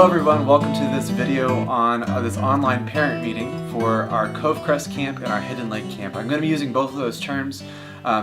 Hello everyone, welcome to this video on this online parent meeting for our Covecrest camp and our Hidden Lake camp. I'm going to be using both of those terms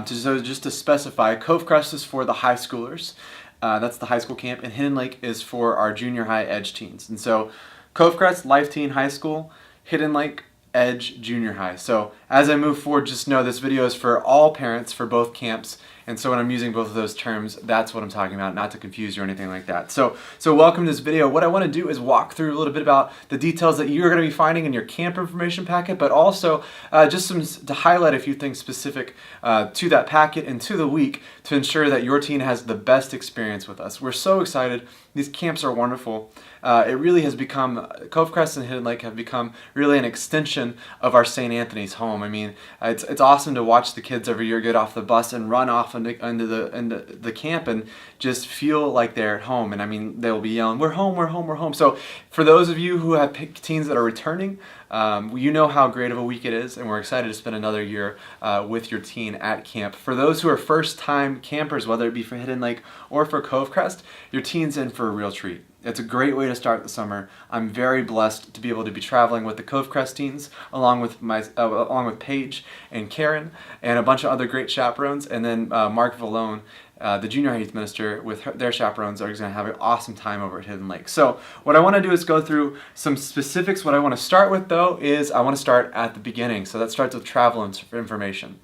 just to specify. Covecrest is for the high schoolers, that's the high school camp, and Hidden Lake is for our junior high edge teens. And so Covecrest, Life Teen High School, Hidden Lake, Edge, Junior High. So as I move forward, just know this video is for all parents for both camps, and so when I'm using both of those terms, that's what I'm talking about, not to confuse you or anything like that. So welcome to this video. What I want to do is walk through a little bit about the details that you're going to be finding in your camp information packet, but also to highlight a few things specific to that packet and to the week to ensure that your teen has the best experience with us. We're so excited. These camps are wonderful. It really has become, Covecrest and Hidden Lake have become really an extension of our St. Anthony's home. I mean, it's awesome to watch the kids every year get off the bus and run off into the camp and just feel like they're at home. And I mean, they'll be yelling, "We're home, we're home, we're home." So for those of you who have teens that are returning, you know how great of a week it is, and we're excited to spend another year with your teen at camp. For those who are first-time campers, whether it be for Hidden Lake or for Covecrest, your teen's in for a real treat. It's a great way to start the summer. I'm very blessed to be able to be traveling with the Covecrest teens, along with Paige and Karen, and a bunch of other great chaperones, and then Mark Vallone, the junior high youth minister, with their chaperones, are going to have an awesome time over at Hidden Lake. So what I want to do is go through some specifics. What I want to start with, though, is I want to start at the beginning. So that starts with travel information.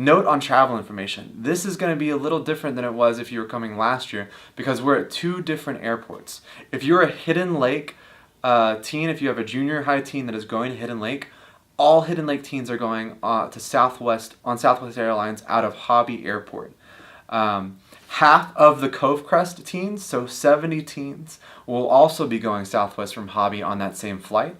Note on travel information, this is going to be a little different than it was if you were coming last year, because we're at two different airports. If you're a Hidden Lake teen, if you have a junior high teen that is going to Hidden Lake, all Hidden Lake teens are going to Southwest Airlines out of Hobby Airport. Half of the Covecrest teens, so 70 teens, will also be going Southwest from Hobby on that same flight.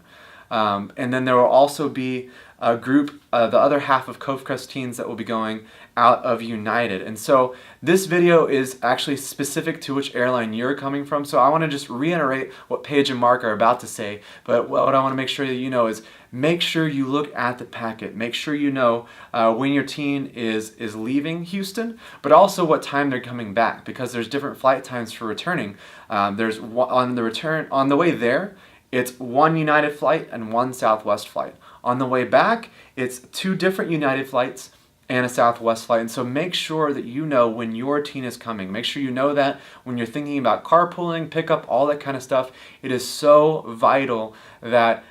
And then there will also be a group, the other half of Covecrest teens, that will be going out of United. And so this video is actually specific to which airline you're coming from. So I want to just reiterate what Paige and Mark are about to say, but what I want to make sure that you know is make sure you look at the packet. Make sure you know when your teen is leaving Houston, but also what time they're coming back, because there's different flight times for returning. On the way there, it's one United flight and one Southwest flight. On the way back, it's two different United flights and a Southwest flight. And so make sure that you know when your teen is coming. Make sure you know that when you're thinking about carpooling, pickup, all that kind of stuff. It is so vital that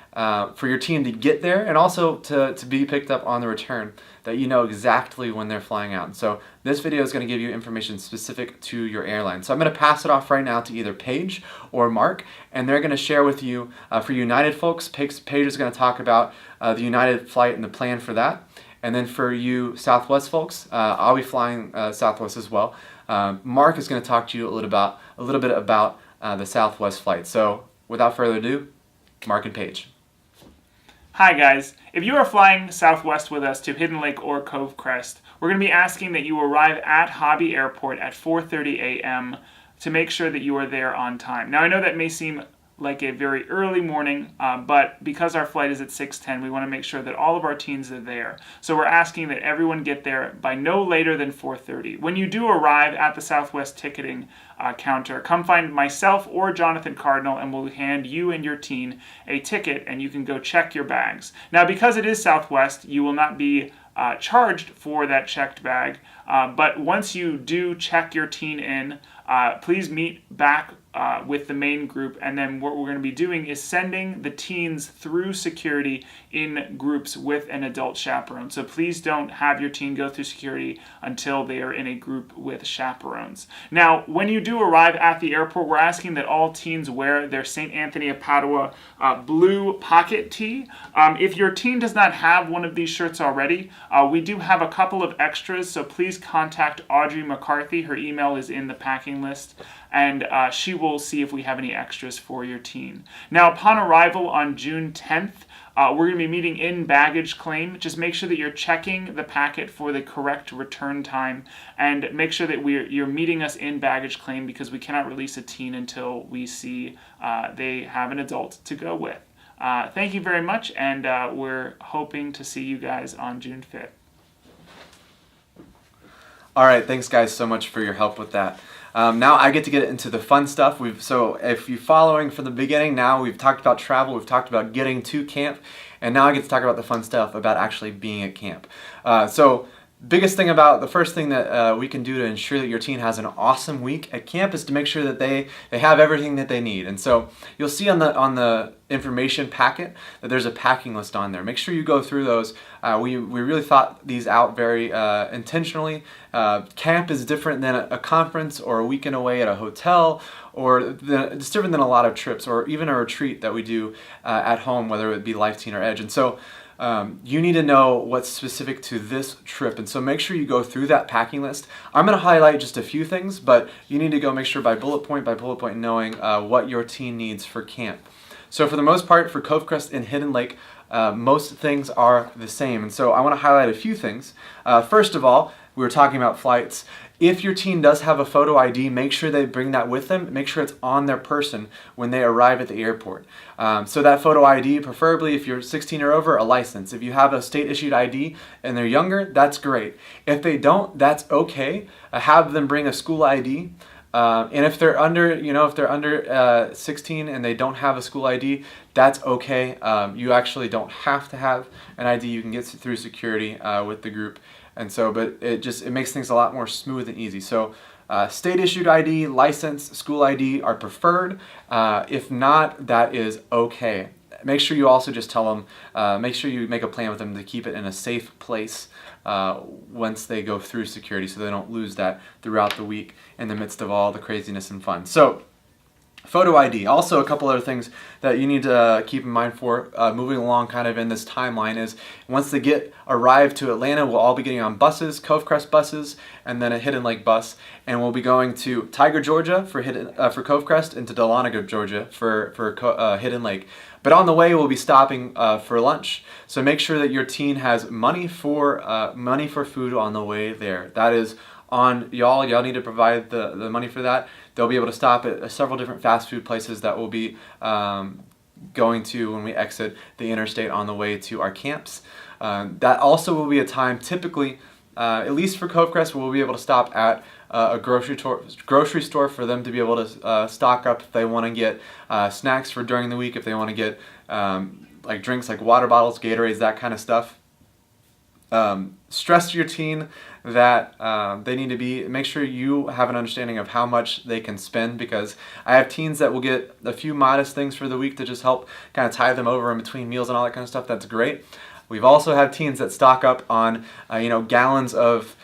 for your teen to get there and also to be picked up on the return, that you know exactly when they're flying out. And so this video is going to give you information specific to your airline. So I'm going to pass it off right now to either Paige or Mark, and they're going to share with you, for United folks, Paige is going to talk about the United flight and the plan for that. And then for you Southwest folks, I'll be flying Southwest as well. Mark is going to talk to you a little bit about the Southwest flight. So without further ado, Mark and Paige. Hi guys, if you are flying Southwest with us to Hidden Lake or Covecrest, we're going to be asking that you arrive at Hobby Airport at 4:30 a.m. to make sure that you are there on time. Now I know that may seem like a very early morning, but because our flight is at 6:10, we want to make sure that all of our teens are there. So we're asking that everyone get there by no later than 4:30. When you do arrive at the Southwest ticketing counter, come find myself or Jonathan Cardinal, and we'll hand you and your teen a ticket, and you can go check your bags. Now, because it is Southwest, you will not be charged for that checked bag, but once you do check your teen in, please meet back with the main group, and then what we're going to be doing is sending the teens through security in groups with an adult chaperone. So please don't have your teen go through security until they are in a group with chaperones. Now, when you do arrive at the airport, we're asking that all teens wear their St. Anthony of Padua blue pocket tee. If your teen does not have one of these shirts already, we do have a couple of extras, so please contact Audrey McCarthy. Her email is in the packing list, and she will see if we have any extras for your teen. Now, upon arrival on June 10th, we're going to be meeting in baggage claim. Just make sure that you're checking the packet for the correct return time, and make sure that you're meeting us in baggage claim, because we cannot release a teen until we see they have an adult to go with. Thank you very much, and we're hoping to see you guys on June 5th. All right, thanks guys so much for your help with that. Now I get to get into the fun stuff. So if you're following from the beginning, now we've talked about travel, we've talked about getting to camp, and now I get to talk about the fun stuff about actually being at camp. The first thing that we can do to ensure that your teen has an awesome week at camp is to make sure that they have everything that they need. And so you'll see on the information packet that there's a packing list on there. Make sure you go through those. We really thought these out very intentionally. Camp is different than a conference or a weekend away at a hotel, or it's different than a lot of trips or even a retreat that we do at home, whether it be Life Teen or Edge. And so you need to know what's specific to this trip, and so make sure you go through that packing list. I'm going to highlight just a few things, but you need to go make sure by bullet point knowing what your teen needs for camp. So for the most part, for Covecrest and Hidden Lake, most things are the same, and so I want to highlight a few things. First of all, we were talking about flights. If your teen does have a photo ID, make sure they bring that with them. Make sure it's on their person when they arrive at the airport. So that photo ID, preferably if you're 16 or over, a license. If you have a state-issued ID and they're younger, that's great. If they don't, that's okay. Have them bring a school ID. And if they're under 16 and they don't have a school ID, that's okay. You actually don't have to have an ID. You can get through security with the group. And so, but it makes things a lot more smooth and easy. So state-issued ID, license, school ID are preferred. If not, that is okay. Make sure you also just tell them, make sure you make a plan with them to keep it in a safe place once they go through security, so they don't lose that throughout the week in the midst of all the craziness and fun. So photo ID. Also, a couple other things that you need to keep in mind for moving along kind of in this timeline is once they arrive to Atlanta, we'll all be getting on buses, Covecrest buses, and then a Hidden Lake bus, and we'll be going to Tiger, Georgia for Covecrest, and to Dahlonega, Georgia for Hidden Lake. But on the way, we'll be stopping for lunch. So make sure that your teen has money for food on the way there. That is on y'all. Y'all need to provide the money for that. They'll be able to stop at several different fast food places that we'll be going to when we exit the interstate on the way to our camps. That also will be a time, typically, at least for Covecrest, we'll be able to stop at a grocery store for them to be able to stock up if they want to get snacks for during the week, if they want to get like drinks like water bottles, Gatorades, that kind of stuff. Stress to your teen that they need to make sure you have an understanding of how much they can spend, because I have teens that will get a few modest things for the week to just help kind of tide them over in between meals and all that kind of stuff. That's great. We've also had teens that stock up on gallons of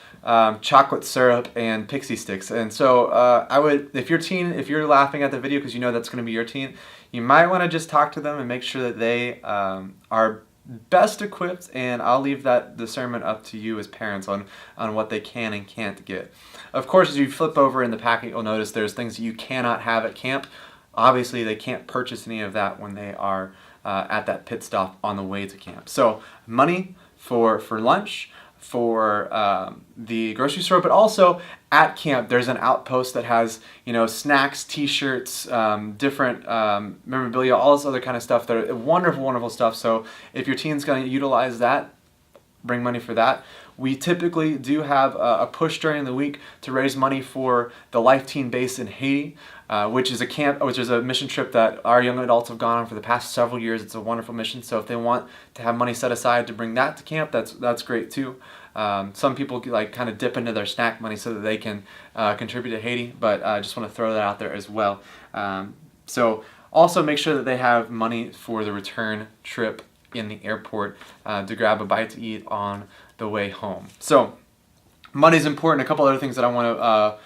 chocolate syrup and pixie sticks, and so if you're laughing at the video because you know that's going to be your teen, you might want to just talk to them and make sure that they are best equipped, and I'll leave that discernment up to you as parents on what they can and can't get. Of course, as you flip over in the packet, you'll notice there's things that you cannot have at camp. Obviously, they can't purchase any of that when they are at that pit stop on the way to camp. So money for lunch, for the grocery store, but also at camp there's an outpost that has snacks, t-shirts, different memorabilia, all this other kind of stuff that are wonderful stuff. So if your teen's going to utilize that, bring money for that. We typically do have a push during the week to raise money for the Life Teen base in Haiti, which is a mission trip that our young adults have gone on for the past several years. It's a wonderful mission. So if they want to have money set aside to bring that to camp, that's great too. Some people kind of dip into their snack money so that they can contribute to Haiti, but I just want to throw that out there as well. So also make sure that they have money for the return trip in the airport to grab a bite to eat on the way home. So money's important. A couple other things that I want to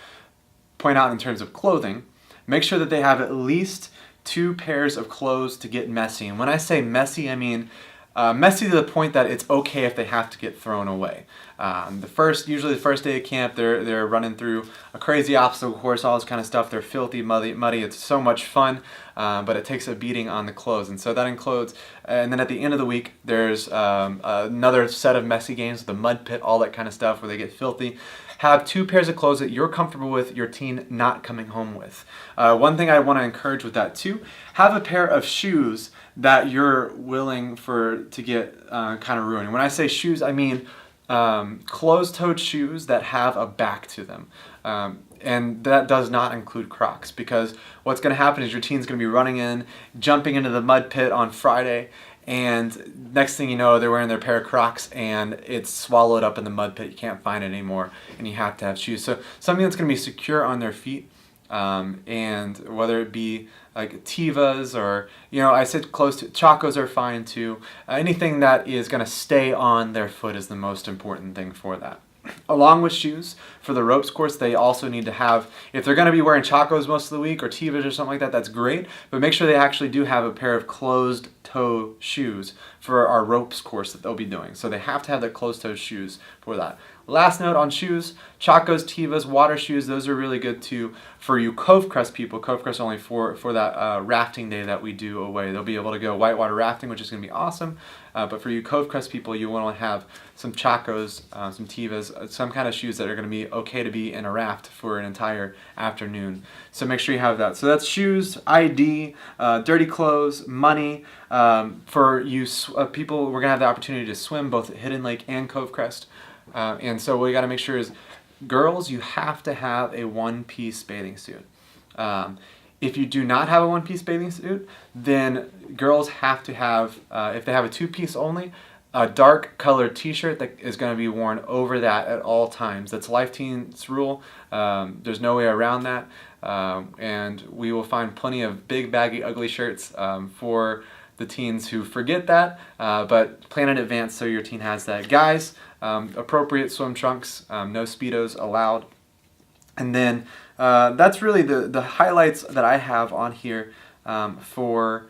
point out in terms of clothing. Make sure that they have at least 2 pairs of clothes to get messy. And when I say messy, I mean messy to the point that it's okay if they have to get thrown away. Usually the first day of camp, they're running through a crazy obstacle course, all this kind of stuff. They're filthy, muddy. It's so much fun, but it takes a beating on the clothes. And so that includes, and then at the end of the week, there's another set of messy games, the mud pit, all that kind of stuff where they get filthy. Have 2 pairs of clothes that you're comfortable with your teen not coming home with. One thing I want to encourage with that too, have a pair of shoes that you're willing to get kind of ruined. And when I say shoes, I mean closed-toed shoes that have a back to them. And that does not include Crocs, because what's going to happen is your teen's going to be running in, jumping into the mud pit on Friday, and next thing you know, they're wearing their pair of Crocs and it's swallowed up in the mud pit. You can't find it anymore, and you have to have shoes. So something that's going to be secure on their feet, and whether it be like Tevas or, I said close to Chacos are fine too. Anything that is going to stay on their foot is the most important thing for that. Along with shoes, for the ropes course, they also need to have, if they're going to be wearing Chacos most of the week or Tevas or something like that, that's great, but make sure they actually do have a pair of closed toe shoes for our ropes course that they'll be doing. So they have to have the closed toe shoes for that. Last note on shoes, Chacos, Tevas, water shoes, those are really good too for you Covecrest people. Covecrest only for that rafting day that we do away. They'll be able to go whitewater rafting, which is going to be awesome. But for you Covecrest people, you want to have some Chacos, some Tevas, some kind of shoes that are going to be okay to be in a raft for an entire afternoon. So make sure you have that. So that's shoes, ID, dirty clothes, money. For you people, we're going to have the opportunity to swim both at Hidden Lake and Covecrest. And so what you got to make sure is, girls, you have to have a one-piece bathing suit. If you do not have a one-piece bathing suit, then girls have to have, if they have a two-piece only, a dark colored t-shirt that is going to be worn over that at all times. That's Life Teen's rule. There's no way around that. And we will find plenty of big, baggy, ugly shirts for the teens who forget that, but plan in advance so your teen has that. Guys, appropriate swim trunks, no Speedos allowed. And then that's really the highlights that I have on here for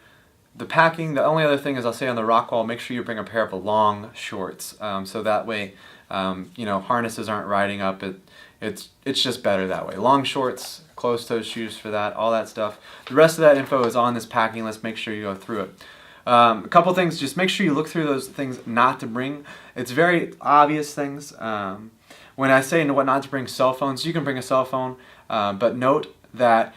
the packing. The only other thing is, I'll say on the rock wall, make sure you bring a pair of long shorts, so that way harnesses aren't riding up. It's just better that way. Long shorts, closed-toe shoes for that, all that stuff. The rest of that info is on this packing list. Make sure you go through it. A couple things, just make sure you look through those things not to bring. It's very obvious things. When I say what not to bring, cell phones, you can bring a cell phone, but note that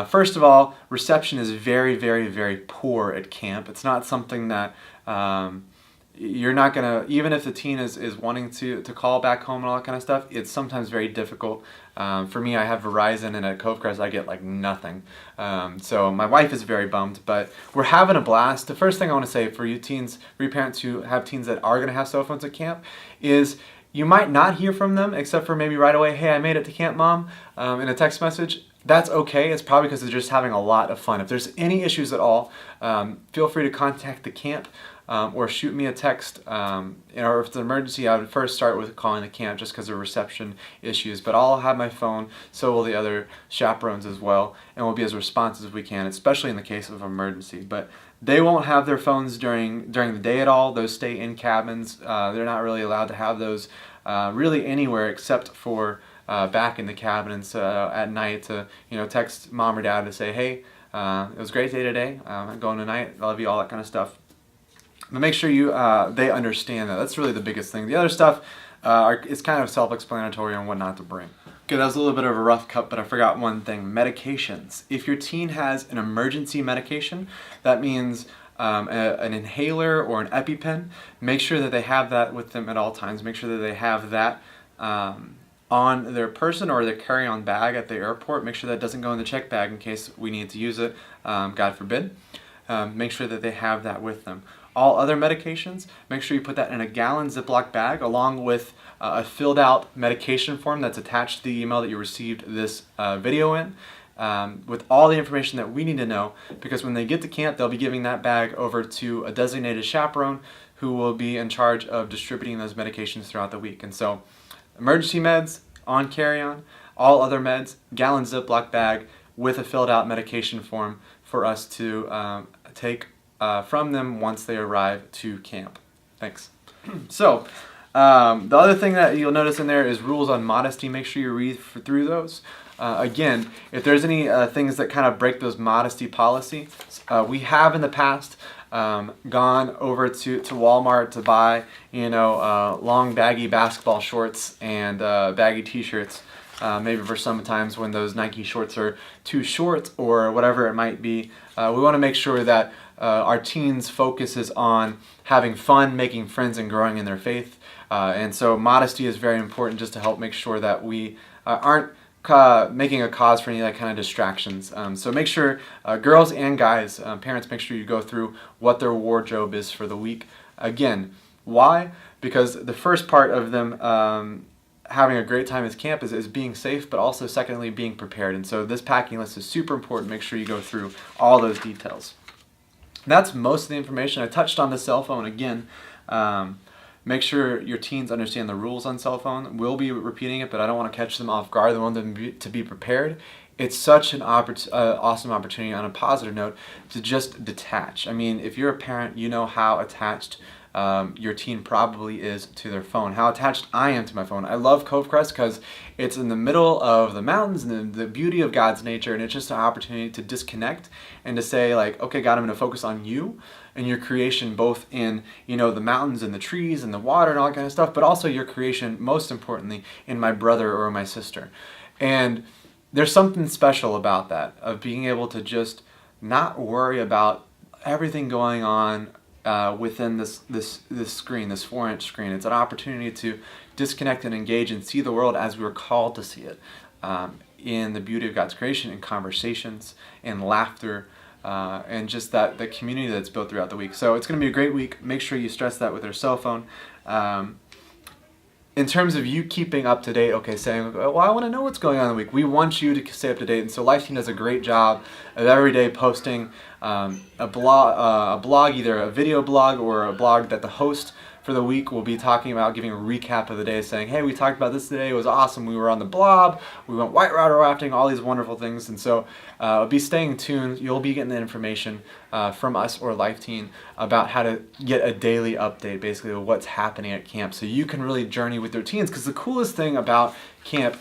first of all, reception is very, very, very poor at camp. It's not something that you're not gonna, even if the teen is wanting to call back home and all that kind of stuff, it's sometimes very difficult. For me, I have Verizon, and at Covecrest I get like nothing. So my wife is very bummed, but we're having a blast. The first thing I want to say for you teens, for you parents who have teens that are going to have cell phones at camp, is you might not hear from them except for maybe right away, hey, I made it to camp, Mom, in a text message. That's okay. It's probably because they're just having a lot of fun. If there's any issues at all, feel free to contact the camp. Or shoot me a text, or if it's an emergency, I would first start with calling the camp just because of reception issues, but I'll have my phone, so will the other chaperones as well, and we'll be as responsive as we can, especially in the case of emergency. But they won't have their phones during the day at all. Those stay in cabins. They're not really allowed to have those really anywhere except for back in the cabins at night to text mom or dad to say, hey, it was a great day today, I'm going tonight, I love you, all that kind of stuff. But make sure they understand that. That's really the biggest thing. The other stuff is kind of self-explanatory on what not to bring. Okay, that was a little bit of a rough cut, but I forgot one thing. Medications. If your teen has an emergency medication, that means an inhaler or an EpiPen, make sure that they have that with them at all times. Make sure that they have that on their person or their carry-on bag at the airport. Make sure that doesn't go in the check bag in case we need to use it, God forbid. Make sure that they have that with them. All other medications, make sure you put that in a gallon Ziploc bag along with a filled out medication form that's attached to the email that you received this video in, with all the information that we need to know, because when they get to camp, they'll be giving that bag over to a designated chaperone who will be in charge of distributing those medications throughout the week. And so emergency meds on carry-on, all other meds, gallon Ziploc bag with a filled out medication form for us to take from them once they arrive to camp. Thanks. So, the other thing that you'll notice in there is rules on modesty. Make sure you read through those. Again, if there's any things that kind of break those modesty policy, we have in the past gone over to Walmart to buy, long baggy basketball shorts and baggy t-shirts. Maybe for some times when those Nike shorts are too short or whatever it might be. We want to make sure that our teens' focus is on having fun, making friends, and growing in their faith. And so modesty is very important just to help make sure that we aren't making a cause for any like kind of distractions. So make sure, girls and guys, parents, make sure you go through what their wardrobe is for the week. Again, why? Because the first part of them having a great time at camp is being safe, but also secondly being prepared. And so this packing list is super important. Make sure you go through all those details. That's most of the information. I touched on the cell phone again. Make sure your teens understand the rules on cell phone. We'll be repeating it, but I don't want to catch them off guard. I want them to be prepared. It's such an awesome opportunity, on a positive note, to just detach. I mean, if you're a parent, you know how attached your teen probably is to their phone, how attached I am to my phone. I love Covecrest because it's in the middle of the mountains and the beauty of God's nature, and it's just an opportunity to disconnect and to say like, okay, God, I'm going to focus on you and your creation, both in, you know, the mountains and the trees and the water and all that kind of stuff, but also your creation, most importantly, in my brother or my sister. And there's something special about that, of being able to just not worry about everything going on within this screen, this 4-inch screen. It's an opportunity to disconnect and engage and see the world as we were called to see it, in the beauty of God's creation, in conversations, in laughter, and just the community that's built throughout the week. So it's going to be a great week. Make sure you stress that with your cell phone. In terms of you keeping up to date, okay, saying, well, I want to know what's going on in the week. We want you to stay up to date. And so Life Team does a great job of every day posting a blog, either a video blog or a blog that the host for the week will be talking about, giving a recap of the day, saying, hey, we talked about this today. It was awesome. We were on the blob. We went whitewater rafting, all these wonderful things. And so be staying tuned. You'll be getting the information from us or Life Team about how to get a daily update, basically, of what's happening at camp, so you can really journey with your teens. Because the coolest thing about camp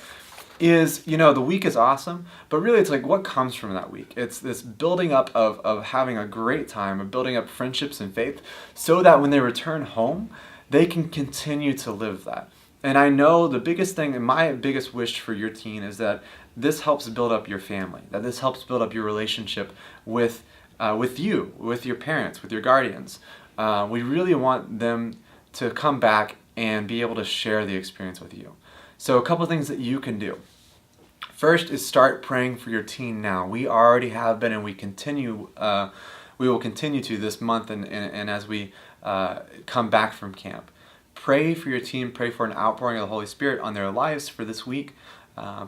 is, you know, the week is awesome, but really it's like what comes from that week. It's this building up of having a great time, of building up friendships and faith, so that when they return home, they can continue to live that. And I know the biggest thing, and my biggest wish for your teen, is that this helps build up your family, that this helps build up your relationship with you, with your parents, with your guardians. We really want them to come back and be able to share the experience with you. So a couple of things that you can do. First is start praying for your teen now. We already have been, and we will continue to this month and as we come back from camp. Pray for your teen. Pray for an outpouring of the Holy Spirit on their lives for this week.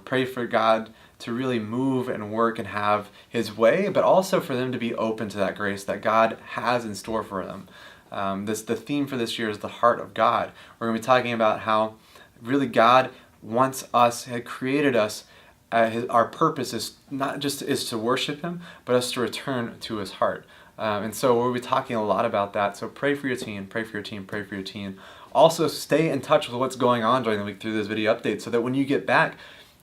Pray for God to really move and work and have His way, but also for them to be open to that grace that God has in store for them. The theme for this year is the heart of God. We're going to be talking about how really God wants us, had created us. Our purpose is not just to worship Him, but us to return to His heart. And so we'll be talking a lot about that. So pray for your teen, pray for your teen, pray for your teen. Also stay in touch with what's going on during the week through this video update, so that when you get back,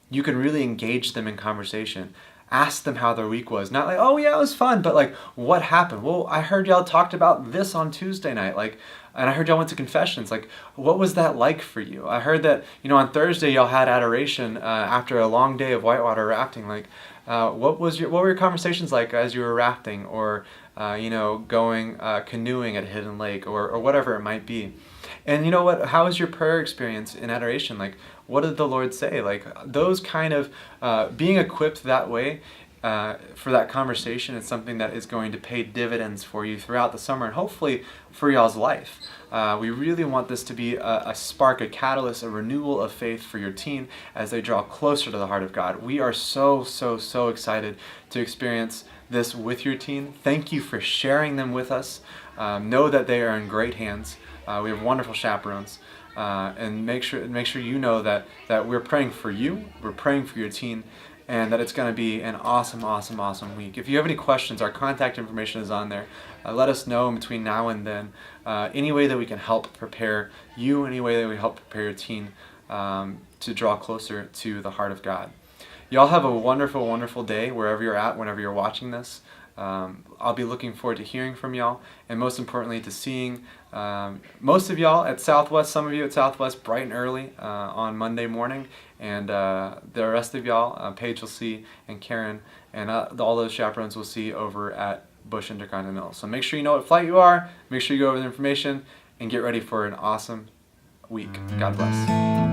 you can really engage them in conversation. Ask them how their week was. Not like, oh yeah, it was fun, but like, what happened? Well, I heard y'all talked about this on Tuesday night. Like, and I heard y'all went to confessions. Like, what was that like for you? I heard that, you know, on Thursday y'all had adoration after a long day of whitewater rafting. Like, what were your conversations like as you were rafting, or you know, going canoeing at Hidden Lake, or whatever it might be? And you know what? How was your prayer experience in adoration? Like, what did the Lord say? Like, those kind of being equipped that way for that conversation is something that is going to pay dividends for you throughout the summer, and hopefully for y'all's life. We really want this to be a spark, a catalyst, a renewal of faith for your teen as they draw closer to the heart of God. We are so excited to experience this with your teen. Thank you for sharing them with us. Know that they are in great hands. We have wonderful chaperones. And make sure you know that we're praying for you, we're praying for your teen, and that it's going to be an awesome week. If you have any questions, our contact information is on there. Let us know in between now and then. Any way that we can help prepare you, any way that we help prepare your teen to draw closer to the heart of God. Y'all have a wonderful day wherever you're at, whenever you're watching this. I'll be looking forward to hearing from y'all, and most importantly to seeing most of y'all at Southwest, some of you at Southwest bright and early on Monday morning, and the rest of y'all, Paige will see, and Karen, and all those chaperones will see over at Bush Intercontinental. So make sure you know what flight you are, make sure you go over the information, and get ready for an awesome week. God bless.